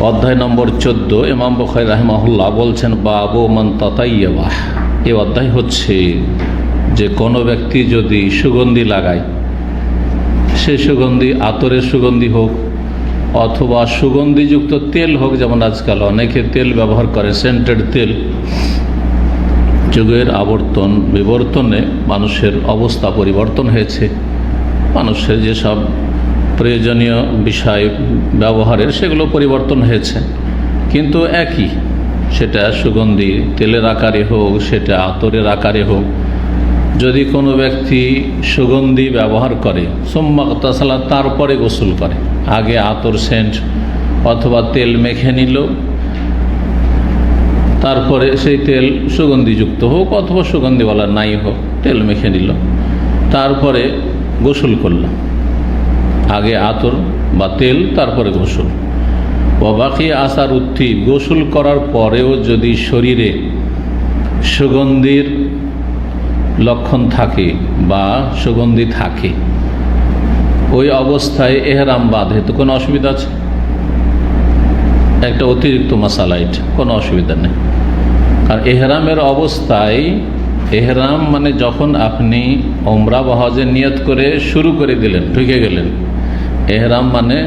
অধ্যায় নম্বর 14। ইমাম বুখারী রাহিমাহুল্লাহ বলছেন, বাবু মান তাতায়্যাবাহ। এই অধ্যায় হচ্ছে যে কোনো ব্যক্তি যদি সুগন্ধি লাগায়, সে সুগন্ধি আতরের সুগন্ধি হোক অথবা সুগন্ধিযুক্ত তেল হোক, যেমন আজকাল অনেকে তেল ব্যবহার করে, সেন্টেড তেল। যুগের আবর্তন বিবর্তনে মানুষের অবস্থা পরিবর্তন হয়েছে, মানুষের যেসব প্রয়োজনীয় বিষয় ব্যবহারের সেগুলো পরিবর্তন হয়েছে, কিন্তু একই, সেটা সুগন্ধি তেলের আকারে হোক, সেটা আতরের আকারে হোক। যদি কোনো ব্যক্তি সুগন্ধি ব্যবহার করে, সুম্মা ইগতাসালা, তারপরে গোসল করে, আগে আতর সেন্ট অথবা তেল মেখে নিল, তারপরে সেই তেল সুগন্ধিযুক্ত হোক অথবা সুগন্ধিওয়ালা নাই হোক, তেল মেখে নিল, তারপরে গোসল করল, আগে আতর বা তেল তারপরে গোসল। ও বাকি আসার উত্তি, গোসল করার পরেও যদি শরীরে সুগন্ধির লক্ষণ থাকে বা সুগন্ধি থাকে, ওই অবস্থায় এহরাম বাঁধে, তো কোনো অসুবিধা আছে? একটা অতিরিক্ত মাসালা, এটা কোনো অসুবিধা নেই। কারণ এহরামের অবস্থায়, এহরাম মানে যখন আপনি ওমরা বা হজের নিয়ত করে শুরু করে দিলেন, ঢুকে গেলেন, এহরাম মানে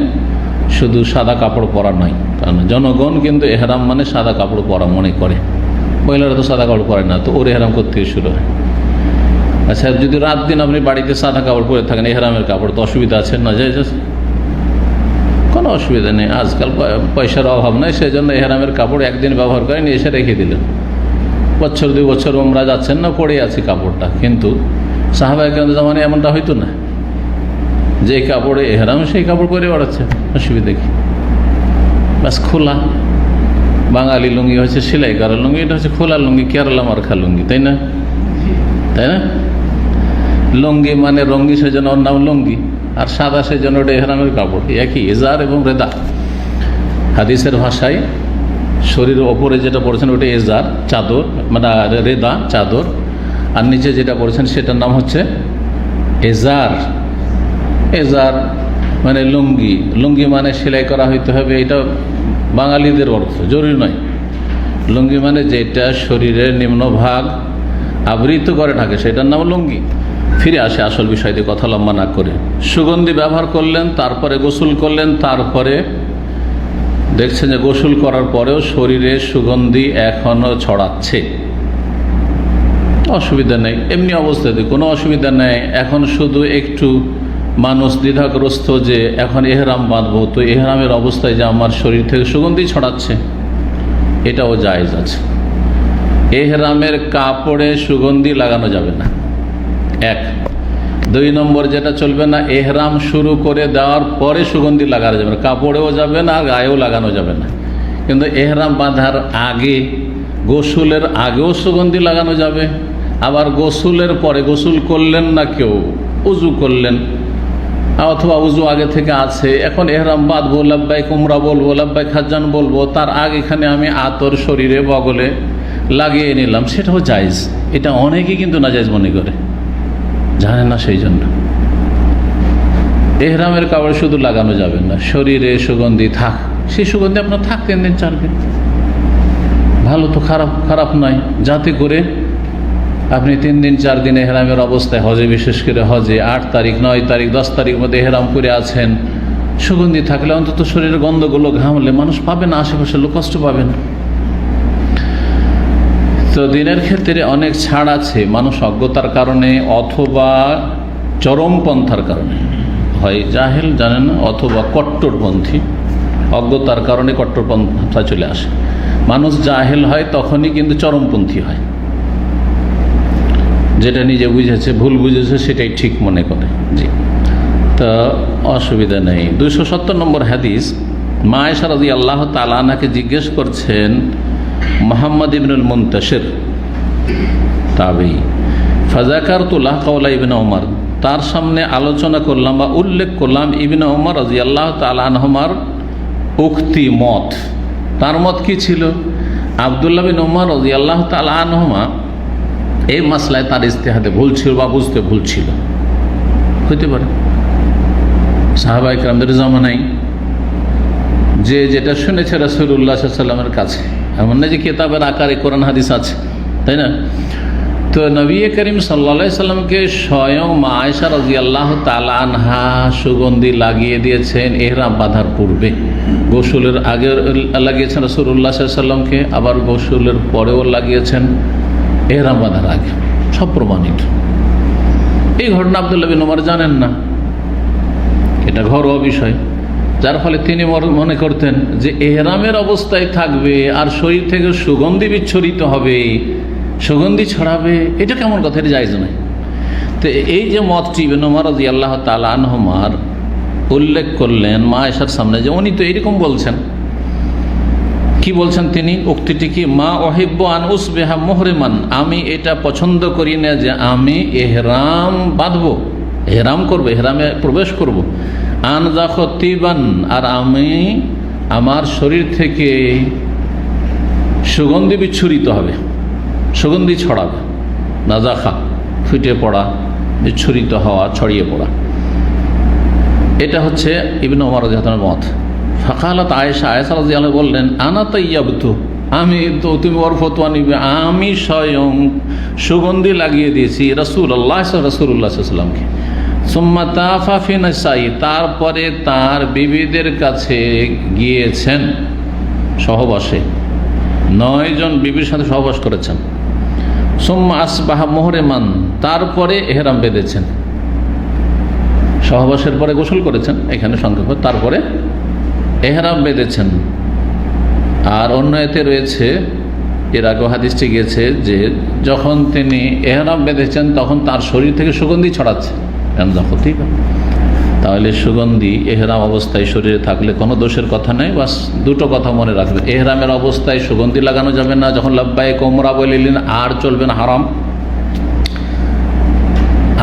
শুধু সাদা কাপড় পরা নয়। কারণ জনগণ কিন্তু এহরাম মানে সাদা কাপড় পরা মনে করে, মহিলারা তো সাদা কাপড় পরে না, তো ওর এহরাম করতে শুরু হয়। আচ্ছা, যদি রাত দিন আপনি বাড়িতে সাদা কাপড় পরে থাকেন, এহরামের কাপড়, তো অসুবিধা আছে না? যাই আছে, কোনো অসুবিধা নেই। আজকাল পয়সার অভাব নাই, সেই জন্য এহরামের কাপড় একদিন ব্যবহার করেন, এসে রেখে দিলেন। বছর 2 বছর ওমরা যাচ্ছেন না, পড়ে আছে কাপড়টা। কিন্তু সাহাবায়ে কেরামের জামানায় এমনটা হইতো না, যে কাপড়ে এহরাম সেই কাপড় পরে বেড়াচ্ছে, অসুবিধা কি? ব্যাস খোলা। বাঙালি লুঙ্গি হচ্ছে সেলাই করা লুঙ্গি, এটা হচ্ছে খোলা লুঙ্গি, কেরালা মার্কা লুঙ্গি, তাই না? তাই না? লুঙ্গি মানে রঙ্গি, সেজন্য ওর নাম লুঙ্গি, আর সাদা সেজন্য ওটা এহরামের কাপড়, একই, এজার এবং রেদা। হাদিসের ভাষায় শরীরের ওপরে যেটা পড়েছেন ওটা এজার, চাদর, মানে রেদা চাদর, আর নিচে যেটা পড়েছেন সেটার নাম হচ্ছে এজার। এজার মানে লুঙ্গি, লুঙ্গি মানে সেলাই করা হইতে হবে, এটা বাঙালিদের অর্থ, জরুরি নয়। লুঙ্গি মানে যেটা শরীরের নিম্নভাগ আবৃত করে থাকে, সেটার নাম লুঙ্গি। ফিরে আসে আসল বিষয় দিয়ে, কথা লম্বা না করে। সুগন্ধি ব্যবহার করলেন, তারপরে গোসল করলেন, তারপরে দেখছেন যে গোসল করার পরেও শরীরে সুগন্ধি এখনো ছড়াচ্ছে, অসুবিধা নেই, এমনি অবস্থাতে কোনো অসুবিধা নেই। এখন শুধু একটু মানুষ দ্বিধাগ্রস্ত যে এখন এহরাম বাঁধবো, তো এহরামের অবস্থায় যে আমার শরীর থেকে সুগন্ধি ছড়াচ্ছে, এটাও জায়েজ আছে। এহরামের কাপড়ে সুগন্ধি লাগানো যাবে না, 1। 2 নম্বর যেটা চলবে না, এহরাম শুরু করে দেওয়ার পরে সুগন্ধি লাগানো যাবে না, কাপড়েও যাবে না আর গায়েও লাগানো যাবে না। কিন্তু এহরাম বাঁধার আগে, গোসলের আগেও সুগন্ধি লাগানো যাবে, আবার গোসলের পরে, গোসল করলেন না কেউ, উজু করলেন অথবা উজু আগে থেকে আছে, এখন এহরাম বাঁধবো, লাব্বাইক উমরা বলবো, লাব্বাইক হাজ্জান বলবো, তার আগে এখানে আমি আতর শরীরে বগলে লাগিয়ে নিলাম, সেটাও জায়েজ। এটা অনেকেই কিন্তু নাজায়েজ মনে করে, জানে না, সেই জন্য এহরামের কাপড় শুধু লাগানো যাবে না, শরীরে সুগন্ধি থাক, সেই সুগন্ধি আপনার থাক 3 দিন 4 দিন, ভালো তো, খারাপ নয়। যাতে করে আপনি 3 দিন 4 দিন এহরামের অবস্থায়, হজে বিশেষ করে হজে 8 তারিখ 9 তারিখ 10 তারিখ মধ্যে এহরাম করে আছেন, সুগন্ধি থাকলে অন্তত শরীরের গন্ধগুলো ঘামলে মানুষ পাবে না, আশেপাশের লোক কষ্ট পাবে না। তো দিনের ক্ষেত্রে অনেক ছাড় আছে, মানুষ অজ্ঞতার কারণে অথবা চরমপন্থার কারণে, হয় জাহেল, জানে না, অথবা কট্টরপন্থী, অজ্ঞতার কারণে কট্টরপন্থা চলে আসে। মানুষ জাহেল হয় তখনই কিন্তু চরমপন্থী হয়, যেটা নিজে বুঝেছে, ভুল বুঝেছে, সেটাই ঠিক মনে করে। জি, তা অসুবিধা নেই। 270 নম্বর হাদিস, মা আয়েশা রাদিয়াল্লাহু তাআলা আনহাকে জিজ্ঞেস করছেন মুহাম্মদ ইবনুল মুনতাশির, তাবেঈ, ফাযাকারতু লাহু কাওলা ইবনে ওমর, তার সামনে আলোচনা করলাম বা উল্লেখ করলাম ইবনে ওমর রাদিয়াল্লাহু তাআলা আনহুমার উক্তি মত। তার মত কি ছিল? আব্দুল্লাহ বিন ওমর রাদিয়াল্লাহু তাআলা আনহুমা এই মাসলায় তার ইজতিহাদে ভুল ছিল বা বুঝতে ভুল ছিল, হইতে পারে। সাহাবায়ে কেরামদের জামানায় যে যেটা শুনেছে রাসূলুল্লাহ সাল্লাল্লাহু আলাইহি ওয়াসাল্লামের কাছে, এমন না যে কিতাবের আকারে কোরআন হাদিস আছে, তাই না? তো নবী করিম সাল্লাল্লাহু আলাইহি সাল্লামকে স্বয়ং মা আয়েশা রাদিয়াল্লাহু তাআলা আনহা সুগন্ধি লাগিয়ে দিয়েছেন ইহরাম বাঁধার পূর্বে। গোসলের আগে লাগিয়েছেন রাসূলুল্লাহ সাল্লাল্লাহু আলাইহি সাল্লামকে, আবার গোসলের পরেও লাগিয়েছেন, ইহরাম বাঁধার আগে, সব প্রমাণিত। এই ঘটনা আব্দুল্লাহ বিন ওমর জানেন না, এটা ঘরোয়া বিষয়, যার ফলে তিনি মনে করতেন যে ইহরামের অবস্থায় থাকবে আর শরীর থেকে সুগন্ধি বিচ্ছরিত হবে, সুগন্ধি ছড়াবে, এটা কেমন কথা, এটা জায়েজ নয়। তো এই যে মতটি ইবনে ওমর রাদিয়াল্লাহু তাআলা আনহুমার উল্লেখ করলেন মা আয়েশার সামনে, যে উনি তো এরকম বলছেন। কি বলছেন তিনি? উক্তিটি কি? মা ওহিব্বু আন উসবিহা মুহরিমান, আমি এটা পছন্দ করি না যে আমি ইহরাম বাঁধবো, ইহরাম করবো, ইহরামে প্রবেশ করব। আনজা খতিবান, আর আমি আমার শরীর থেকে সুগন্ধি বিচ্ছুরিত হবে, সুগন্ধি ছড়াবে। নাজাখা, ফুটে পড়া, বিচ্ছুরিত হওয়া, ছড়িয়ে পড়া, এটা হচ্ছে ইবনে ওমর রাদিয়াল্লাহু আনহুর মত। ফাকালাত আয়েশা, আয়েশা রাদিয়াল্লাহু আনহা বললেন, আনা তাইয়াবতু, আমি তো, তুমি ওর ফতোয়া নিবে, আমি স্বয়ং সুগন্ধি লাগিয়ে দিয়েছি রাসূলুল্লাহ সাল্লাল্লাহু আলাইহি ওয়াসাল্লামকে। সুম্মা তাফা ফি নিসাই, তারপরে তার বিবিদের কাছে গিয়েছেন সহবাসে, 9 জন বিবির সাথে সহবাস করেছেন। সুম্মা আসবাহা মুহরিমান, তারপরে ইহরাম বেঁধেছেন, সহবাসের পরে গোসল করেছেন, এখানে সংক্ষেপ, তারপরে ইহরাম বেঁধেছেন। আর অন্য এতে রয়েছে, এর আগে হাদিসটি গিয়েছে যে যখন তিনি ইহরাম বেঁধেছেন তখন তার শরীর থেকে সুগন্ধি ছড়াচ্ছে। ঠিক, তাহলে সুগন্ধি ইহরাম অবস্থায় শরীরে থাকলে কোনো দোষের কথা নেই। বাস দুটো কথা মনে রাখবে, ইহরামের অবস্থায় সুগন্ধি লাগানো যাবে না, যখন লাব্বাইক উমরা বলিলেন আর চলবে না, হারাম।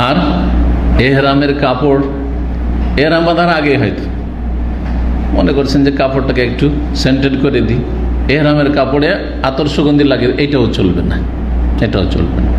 আর ইহরামের কাপড়, ইহরাম বাঁধার আগে হয়তো মনে করছেন যে কাপড়টাকে একটু সেন্টেড করে দিই, ইহরামের কাপড়ে আতর সুগন্ধি লাগে, এটাও চলবে না, এটাও চলবে না।